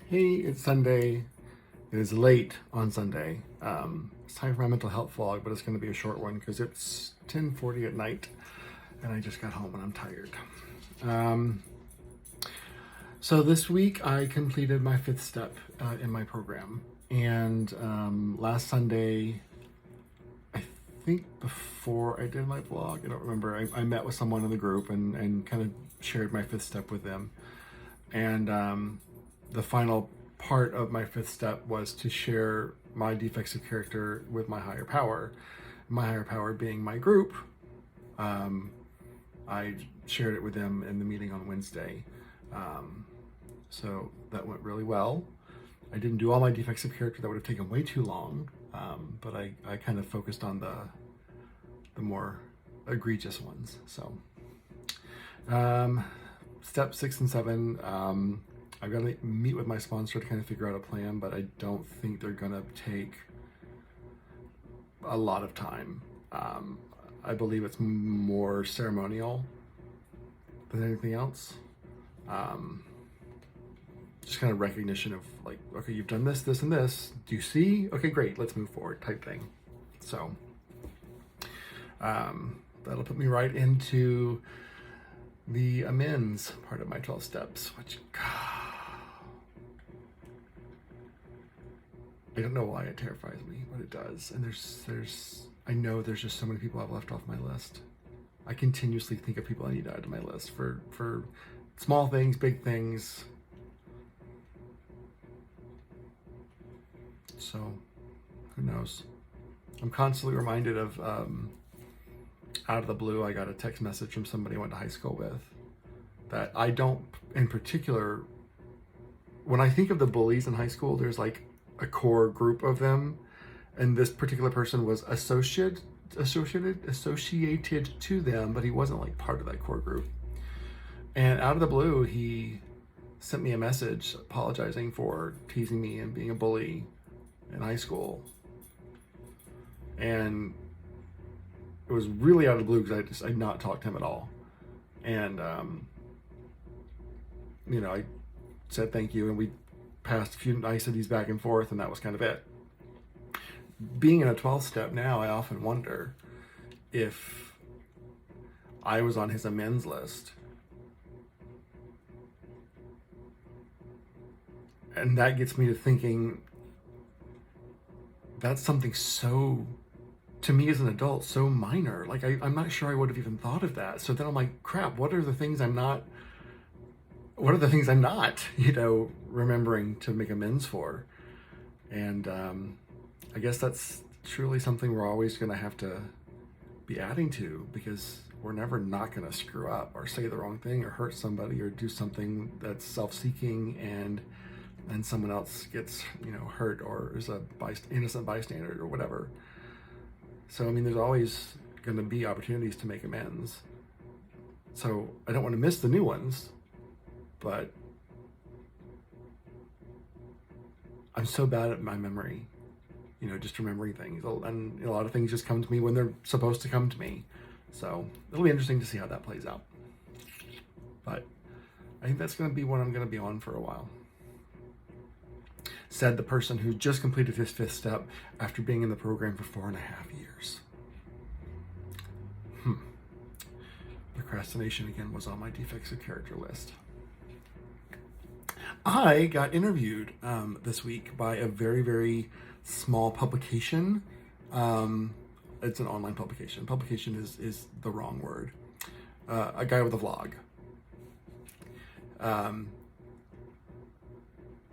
Hey, it's Sunday. It is late on Sunday. It's time for my mental health vlog, but it's going to be a short one because it's 10:40 at night, and I just got home and I'm tired. So this week I completed my fifth step in my program, and last Sunday, I think before I did my vlog, I don't remember. I met with someone in the group and kind of shared my fifth step with them, and the final part of my fifth step was to share my defects of character with my higher power. My higher power being my group. I shared it with them in the meeting on Wednesday. So that went really well. I didn't do all my defects of character, that would have taken way too long, but I kind of focused on the more egregious ones. So step 6 and 7, I've got to meet with my sponsor to kind of figure out a plan, but I don't think they're going to take a lot of time. I believe it's more ceremonial than anything else. Just kind of recognition of like, okay, you've done this, this, and this. Do you see? Okay, great, let's move forward type thing. So that'll put me right into the amends part of my 12 steps, which, I don't know why it terrifies me, but it does. And I know there's just so many people I've left off my list. I continuously think of people I need to add to my list for small things, big things. So, who knows? I'm constantly reminded of, out of the blue, I got a text message from somebody I went to high school with that I don't, in particular, when I think of the bullies in high school, there's like a core group of them, and this particular person was associated to them, but he wasn't like part of that core group. And out of the blue, he sent me a message apologizing for teasing me and being a bully in high school. And it was really out of the blue because I'd not talked to him at all. And I said thank you, and we passed a few niceties back and forth, and that was kind of it. Being in a 12th step now, I often wonder if I was on his amends list. And that gets me to thinking, that's something so, to me as an adult, so minor. Like, I'm not sure I would have even thought of that. So then I'm like, crap, what are the things I'm not, remembering to make amends for? And I guess that's truly something we're always going to have to be adding to, because we're never not going to screw up or say the wrong thing or hurt somebody or do something that's self-seeking and someone else gets, hurt or is a innocent bystander or whatever. So, I mean, there's always going to be opportunities to make amends. So I don't want to miss the new ones, but I'm so bad at my memory, just remembering things. And a lot of things just come to me when they're supposed to come to me. So it'll be interesting to see how that plays out. But I think that's going to be what I'm going to be on for a while. Said the person who just completed his fifth step after being in the program for 4.5 years. Procrastination again was on my defects of character list. I got interviewed this week by a very, very small publication. It's an online publication. Publication is the wrong word. A guy with a vlog.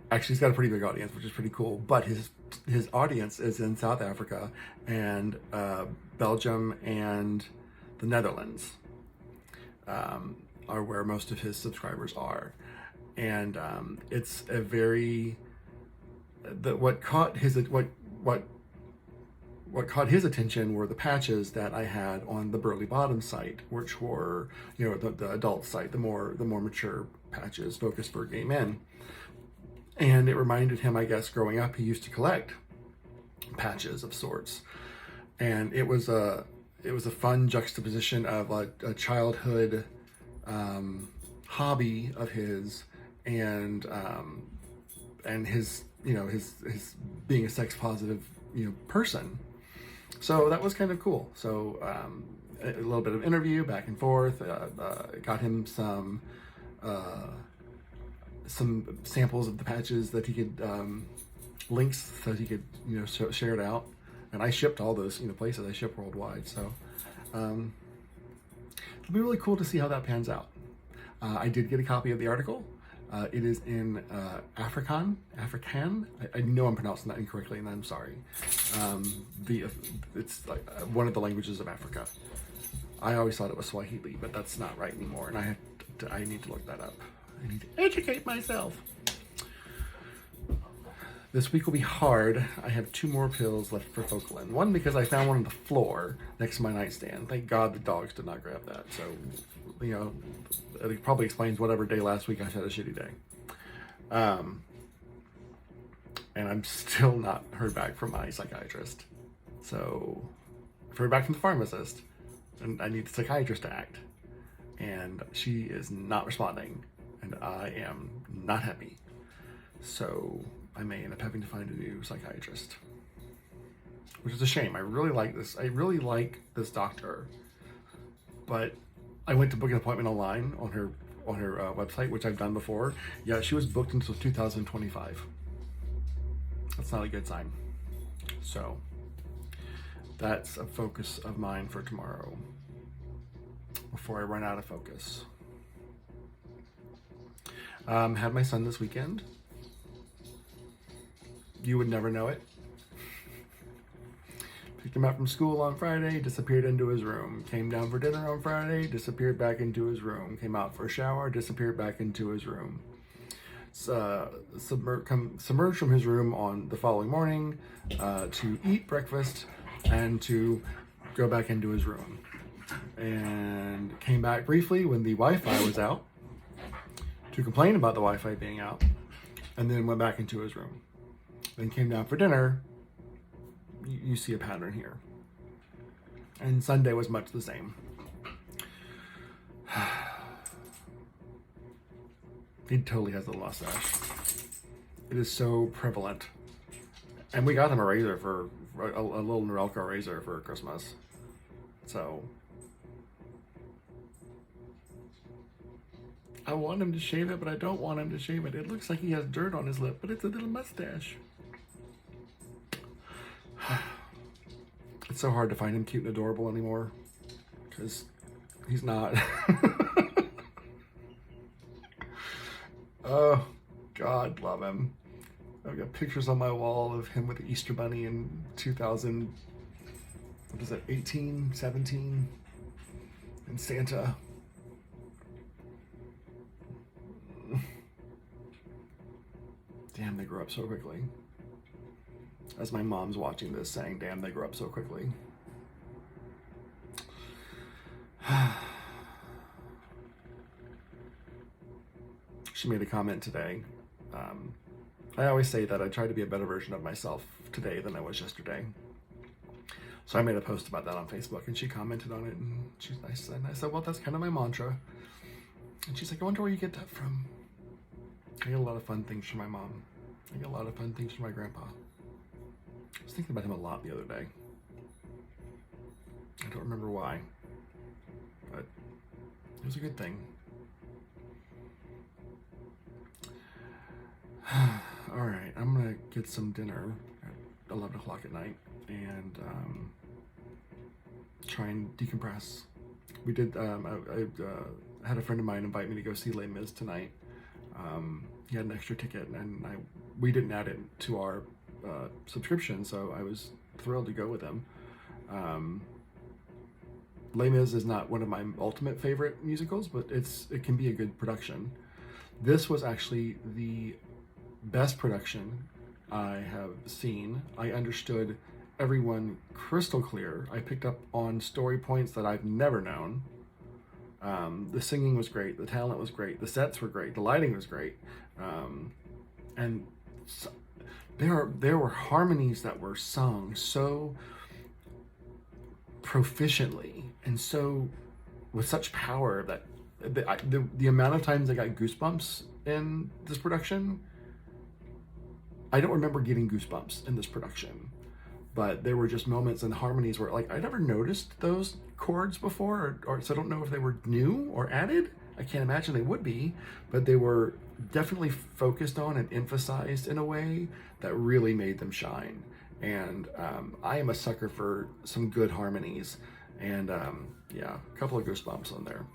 Actually, he's got a pretty big audience, which is pretty cool. But his audience is in South Africa and Belgium and the Netherlands are where most of his subscribers are. And it's a very what caught his attention were the patches that I had on the Burley Bottom site, which were the adult site, the more mature patches focused for gay men. And it reminded him, I guess, growing up, he used to collect patches of sorts. And it was a fun juxtaposition of a childhood hobby of his and and his, his being a sex positive, person. So that was kind of cool. So a little bit of interview back and forth. Got him some samples of the patches that he could, links so he could, share it out. And I shipped all those, places. I ship worldwide. So it'll be really cool to see how that pans out. I did get a copy of the article. It is in Afrikaan. I know I'm pronouncing that incorrectly, and I'm sorry. It's like one of the languages of Africa. I always thought it was Swahili, but that's not right anymore, and I need to look that up. I need to educate myself. This week will be hard. I have 2 more pills left for Focalin. One because I found one on the floor next to my nightstand. Thank God the dogs did not grab that. So, it probably explains whatever day last week I had a shitty day. And I'm still not heard back from my psychiatrist. So, I've heard back from the pharmacist, and I need the psychiatrist to act. And she is not responding, and I am not happy. So, I may end up having to find a new psychiatrist, which is a shame. I really like this doctor, but I went to book an appointment online on her website, which I've done before. Yeah, she was booked until 2025. That's not a good sign. So that's a focus of mine for tomorrow before I run out of focus. Had my son this weekend. You would never know it. Picked him up from school on Friday, disappeared into his room. Came down for dinner on Friday, disappeared back into his room. Came out for a shower, disappeared back into his room. Submerged from his room on the following morning to eat breakfast and to go back into his room. And came back briefly when the Wi-Fi was out to complain about the Wi-Fi being out, and then went back into his room. Then came down for dinner. You see a pattern here. And Sunday was much the same. He totally has a little mustache. It is so prevalent. And we got him a razor for a little Norelco razor for Christmas. So I want him to shave it, but I don't want him to shave it. It looks like he has dirt on his lip, but it's a little mustache. It's so hard to find him cute and adorable anymore, because he's not. Oh, God, love him. I've got pictures on my wall of him with the Easter Bunny in 2000, what is it, 18, 17, and Santa. Damn, they grow up so quickly. As my mom's watching this saying, damn, they grow up so quickly. She made a comment today. I always say that I try to be a better version of myself today than I was yesterday. So I made a post about that on Facebook, and she commented on it, and she's nice. And I said, well, that's kind of my mantra. And she's like, I wonder where you get that from. I get a lot of fun things from my mom. I get a lot of fun things from my grandpa. I was thinking about him a lot the other day. I don't remember why, but it was a good thing. All right, I'm gonna get some dinner at 11 o'clock at night and try and decompress. We did, I had a friend of mine invite me to go see Les Mis tonight. He had an extra ticket, and we didn't add it to our subscription, so I was thrilled to go with him. Les Mis is not one of my ultimate favorite musicals, but it can be a good production. This was actually the best production I have seen. I understood everyone crystal clear. I picked up on story points that I've never known. The singing was great, the talent was great, the sets were great, the lighting was great, and so, there were harmonies that were sung so proficiently and so with such power that the amount of times I got goosebumps in this production I don't remember getting goosebumps in this production, but there were just moments and harmonies where like I never noticed those chords before, or so I don't know if they were new or added. I can't imagine they would be, but they were definitely focused on and emphasized in a way that really made them shine. And I am a sucker for some good harmonies, and yeah, a couple of goosebumps on there.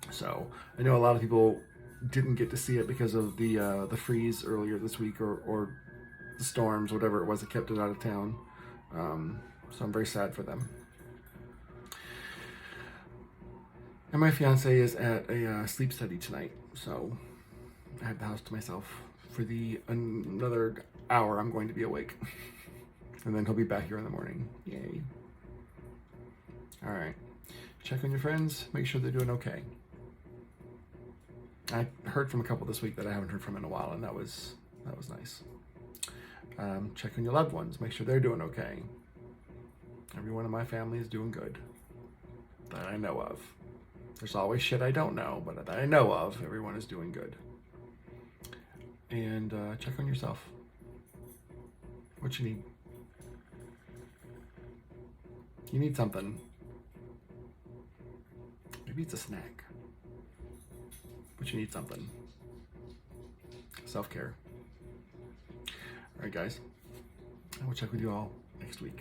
So I know a lot of people didn't get to see it because of the freeze earlier this week, or the storms, whatever it was that kept it out of town. So I'm very sad for them. And my fiance is at a sleep study tonight, so I have the house to myself for the another hour. I'm going to be awake, and then he'll be back here in the morning. Yay! All right, check on your friends. Make sure they're doing okay. I heard from a couple this week that I haven't heard from in a while, and that was nice. Check on your loved ones. Make sure they're doing okay. Everyone in my family is doing good that I know of. There's always shit I don't know, but that I know of, everyone is doing good. And check on yourself. What you need. You need something. Maybe it's a snack. But you need something. Self-care. All right, guys. I will check with you all next week.